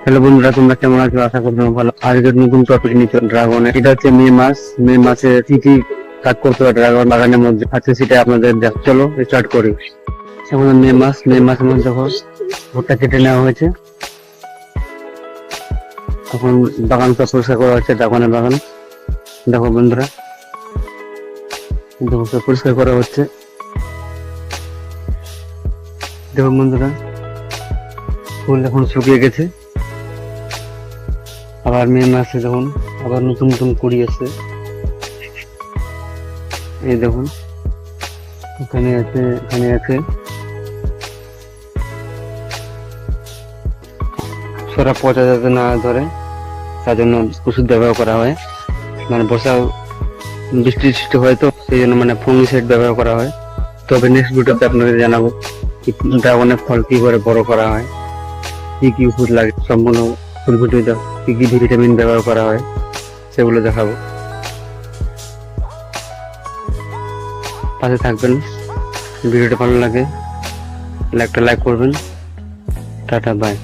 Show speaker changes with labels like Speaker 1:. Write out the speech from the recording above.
Speaker 1: Hello বন্ধুরা, তোমরা কেমন আছো? আশা করি তোমরা ভালো। আজকের নতুন টপিক নিচ্ছ ড্রাগনের। এটা হচ্ছে মে মাসে কি কি কাজ করতে হবে ড্রাগন বাগানের মধ্যে আছে সেটা আপনাদের চলো স্টার্ট করি। এখন মে মাসের মধ্যে যখন ভুট্টা কেটে নেওয়া হয়েছে, তখন বাগান সব পরিষ্কার করা হচ্ছে। ড্রাগনের বাগান দেখো বন্ধুরা, দেখো সব পরিষ্কার করা হচ্ছে। দেখো বন্ধুরা, ফুল এখন শুকিয়ে গেছে। আবার মে মাসে যখন আবার নতুন নতুন কুড়ি আসছে, এই দেখুন এখানে আছে সরা পচা যাতে না ধরে তার জন্য ওষুধ ব্যবহার করা হয়। মানে বৃষ্টি সৃষ্টি হয়, তো সেই জন্য মানে ফাঙ্গিসাইড ব্যবহার করা হয়। তবে নেক্সট ভিডিওতে আপনাদের জানাবো ড্রাগনের ফল কি করে বড় করা হয়, কি কি ওষুধ লাগে, সম্পূর্ণ ফুল ভিডিও কি কি ভিটামিন ব্যবহার করা হয় সেগুলো দেখাবো। পাশে থাকবেন। ভিডিওটা ভালো লাগে একটা লাইক করবেন। Tata, by.